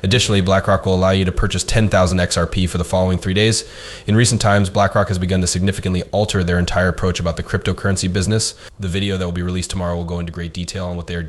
Additionally, Blackrock will allow you to purchase 10,000 XRP for the following 3 days. In recent times, Blackrock has begun to significantly alter their entire approach about the cryptocurrency business. The video that will be released tomorrow will go into great detail on what they are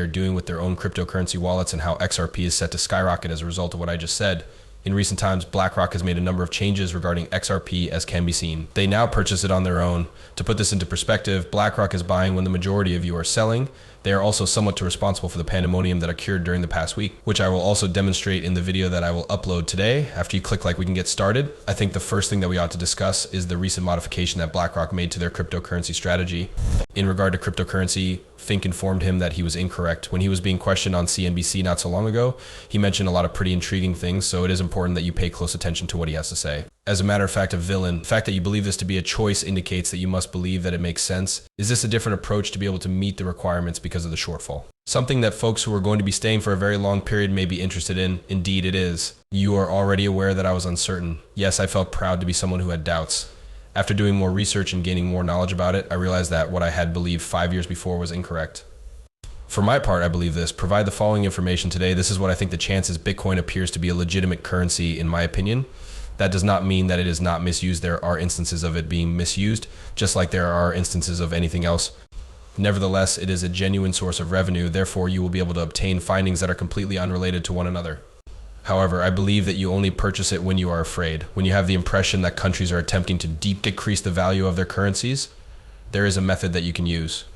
doing with their own cryptocurrency wallets and how XRP is set to skyrocket as a result of what I just said. In recent times, Blackrock has made a number of changes regarding XRP, as can be seen. They now purchase it on their own. To put this into perspective, Blackrock is buying when the majority of you are selling. They are also somewhat responsible for the pandemonium that occurred during the past week, which I will also demonstrate in the video that I will upload today. After you click like we can get started, I think the first thing that we ought to discuss is the recent modification that Blackrock made to their cryptocurrency strategy. In regard to cryptocurrency, Fink informed him that he was incorrect. When he was being questioned on CNBC not so long ago, he mentioned a lot of pretty intriguing things, so it is important that you pay close attention to what he has to say. As a matter of fact, a villain. The fact that you believe this to be a choice indicates that you must believe that it makes sense. Is this a different approach to be able to meet the requirements because of the shortfall? Something that folks who are going to be staying for a very long period may be interested in. Indeed, it is. You are already aware that I was uncertain. Yes, I felt proud to be someone who had doubts. After doing more research and gaining more knowledge about it, I realized that what I had believed 5 years before was incorrect. For my part, I believe this. Provide the following information today. This is what I think the chances Bitcoin appears to be a legitimate currency, in my opinion. That does not mean that it is not misused. There are instances of it being misused, just like there are instances of anything else. Nevertheless, it is a genuine source of revenue. Therefore, you will be able to obtain findings that are completely unrelated to one another. However, I believe that you only purchase it when you are afraid. When you have the impression that countries are attempting to decrease the value of their currencies, there is a method that you can use.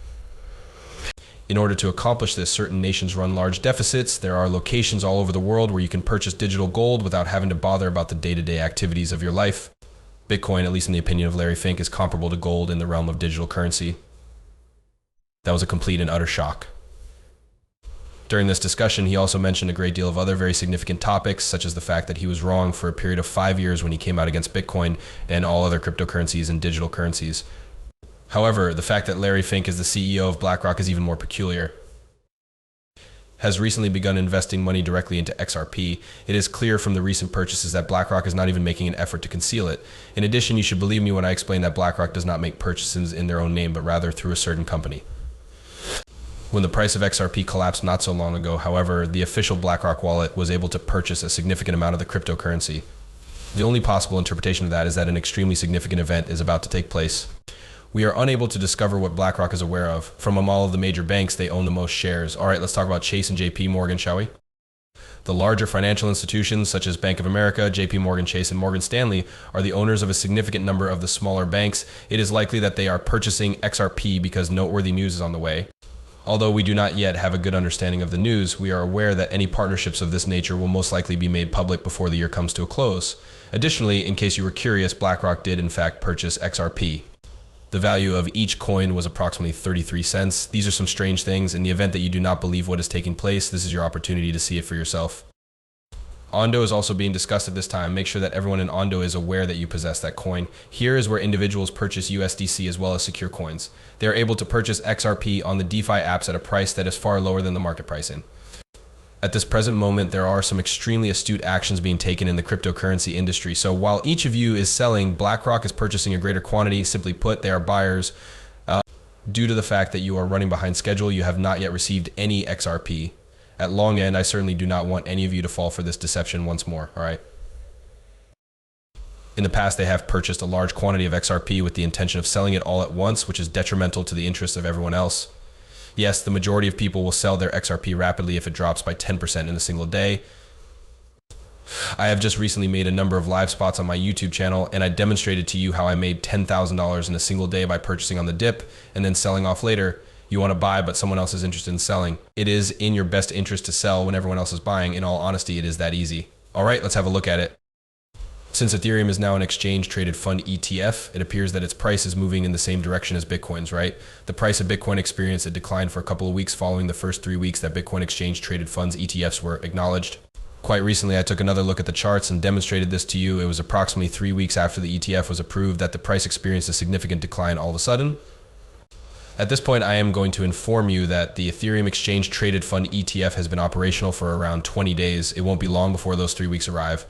In order to accomplish this, certain nations run large deficits. There are locations all over the world where you can purchase digital gold without having to bother about the day-to-day activities of your life. Bitcoin, at least in the opinion of Larry Fink, is comparable to gold in the realm of digital currency. That was a complete and utter shock. During this discussion, he also mentioned a great deal of other very significant topics, such as the fact that he was wrong for a period of 5 years when he came out against Bitcoin and all other cryptocurrencies and digital currencies. However, the fact that Larry Fink is the CEO of Blackrock is even more peculiar. Has recently begun investing money directly into XRP. It is clear from the recent purchases that Blackrock is not even making an effort to conceal it. In addition, you should believe me when I explain that Blackrock does not make purchases in their own name, but rather through a certain company. When the price of XRP collapsed not so long ago, however, the official Blackrock wallet was able to purchase a significant amount of the cryptocurrency. The only possible interpretation of that is that an extremely significant event is about to take place. We are unable to discover what Blackrock is aware of. From all of the major banks, they own the most shares. All right, let's talk about Chase and JP Morgan, shall we? The larger financial institutions, such as Bank of America, JP Morgan Chase, and Morgan Stanley, are the owners of a significant number of the smaller banks. It is likely that they are purchasing XRP because noteworthy news is on the way. Although we do not yet have a good understanding of the news, we are aware that any partnerships of this nature will most likely be made public before the year comes to a close. Additionally, in case you were curious, Blackrock did in fact purchase XRP. The value of each coin was approximately 33 cents. These are some strange things. In the event that you do not believe what is taking place, this is your opportunity to see it for yourself. Ondo is also being discussed at this time. Make sure that everyone in Ondo is aware that you possess that coin. Here is where individuals purchase USDC as well as secure coins. They are able to purchase XRP on the DeFi apps at a price that is far lower than the market pricing. At this present moment, there are some extremely astute actions being taken in the cryptocurrency industry. So while each of you is selling, Blackrock is purchasing a greater quantity. Simply put, they are buyers. Due to the fact that you are running behind schedule, you have not yet received any XRP. At long end, I certainly do not want any of you to fall for this deception once more, all right? In the past, they have purchased a large quantity of XRP with the intention of selling it all at once, which is detrimental to the interests of everyone else. Yes, the majority of people will sell their XRP rapidly if it drops by 10% in a single day. I have just recently made a number of live spots on my YouTube channel, and I demonstrated to you how I made $10,000 in a single day by purchasing on the dip and then selling off later. You want to buy, but someone else is interested in selling. It is in your best interest to sell when everyone else is buying. In all honesty, it is that easy. All right, let's have a look at it. Since Ethereum is now an exchange-traded fund ETF, it appears that its price is moving in the same direction as Bitcoin's, right? The price of Bitcoin experienced a decline for a couple of weeks following the first 3 weeks that Bitcoin exchange-traded funds ETFs were acknowledged. Quite recently, I took another look at the charts and demonstrated this to you. It was approximately 3 weeks after the ETF was approved that the price experienced a significant decline all of a sudden. At this point, I am going to inform you that the Ethereum Exchange Traded Fund ETF has been operational for around 20 days. It won't be long before those 3 weeks arrive.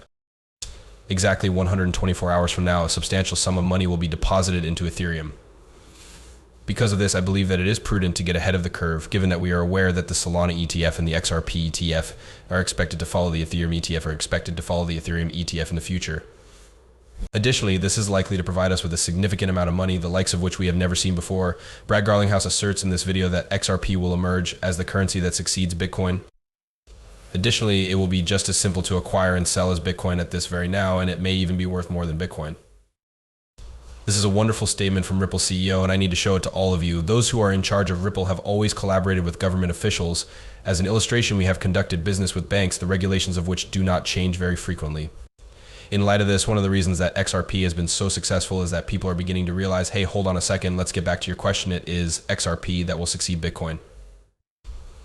Exactly 124 hours from now, a substantial sum of money will be deposited into Ethereum. Because of this, I believe that it is prudent to get ahead of the curve, given that we are aware that the Solana ETF and the XRP ETF are expected to follow the Ethereum ETF in the future. Additionally, this is likely to provide us with a significant amount of money, the likes of which we have never seen before. Brad Garlinghouse asserts in this video that XRP will emerge as the currency that succeeds Bitcoin. Additionally, it will be just as simple to acquire and sell as Bitcoin at this very now, and it may even be worth more than Bitcoin. This is a wonderful statement from Ripple CEO, and I need to show it to all of you. Those who are in charge of Ripple have always collaborated with government officials. As an illustration, we have conducted business with banks, the regulations of which do not change very frequently. In light of this, one of the reasons that XRP has been so successful is that people are beginning to realize, hey, hold on a second, let's get back to your question. It is XRP that will succeed Bitcoin.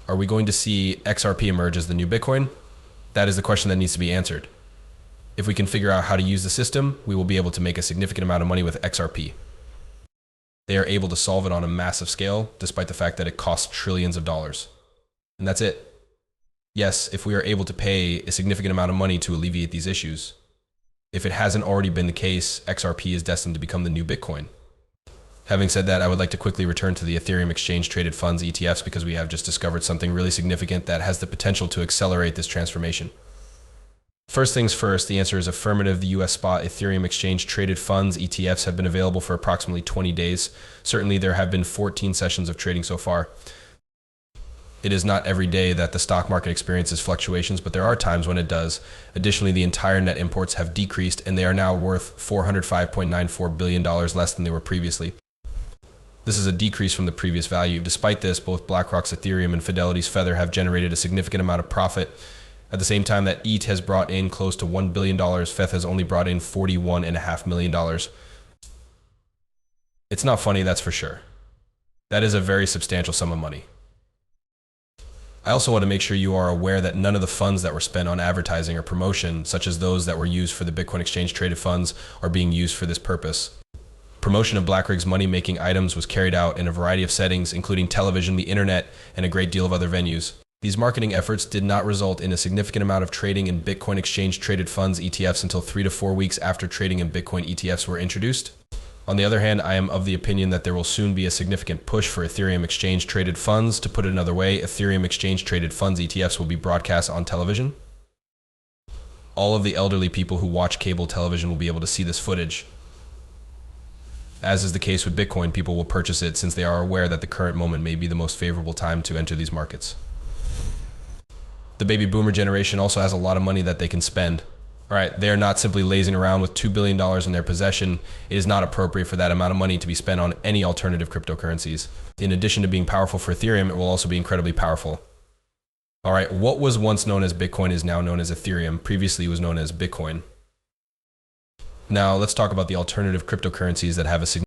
Are we going to see XRP emerge as the new Bitcoin? That is the question that needs to be answered. If we can figure out how to use the system, we will be able to make a significant amount of money with XRP. They are able to solve it on a massive scale, despite the fact that it costs trillions of dollars. And that's it. Yes, if we are able to pay a significant amount of money to alleviate these issues. If it hasn't already been the case, XRP is destined to become the new Bitcoin. Having said that, I would like to quickly return to the Ethereum Exchange Traded Funds ETFs because we have just discovered something really significant that has the potential to accelerate this transformation. First things first, the answer is affirmative. The US spot Ethereum Exchange Traded Funds ETFs have been available for approximately 20 days. Certainly there have been 14 sessions of trading so far. It is not every day that the stock market experiences fluctuations, but there are times when it does. Additionally, the entire net imports have decreased and they are now worth $405.94 billion less than they were previously. This is a decrease from the previous value. Despite this, both Blackrock's Ethereum and Fidelity's Feather have generated a significant amount of profit. At the same time that ETH has brought in close to $1 billion, FETH has only brought in $41.5 million. It's not funny, that's for sure. That is a very substantial sum of money. I also want to make sure you are aware that none of the funds that were spent on advertising or promotion, such as those that were used for the Bitcoin Exchange Traded Funds, are being used for this purpose. Promotion of BlackRig's money-making items was carried out in a variety of settings, including television, the internet, and a great deal of other venues. These marketing efforts did not result in a significant amount of trading in Bitcoin Exchange Traded Funds ETFs until 3 to 4 weeks after trading in Bitcoin ETFs were introduced. On the other hand, I am of the opinion that there will soon be a significant push for Ethereum Exchange Traded Funds. To put it another way, Ethereum Exchange Traded Funds ETFs will be broadcast on television. All of the elderly people who watch cable television will be able to see this footage. As is the case with Bitcoin, people will purchase it since they are aware that the current moment may be the most favorable time to enter these markets. The baby boomer generation also has a lot of money that they can spend. All right, they are not simply lazing around with $2 billion in their possession. It is not appropriate for that amount of money to be spent on any alternative cryptocurrencies. In addition to being powerful for Ethereum, it will also be incredibly powerful. All right, what was once known as Bitcoin is now known as Ethereum. Previously, it was known as Bitcoin. Now, let's talk about the alternative cryptocurrencies that have a significant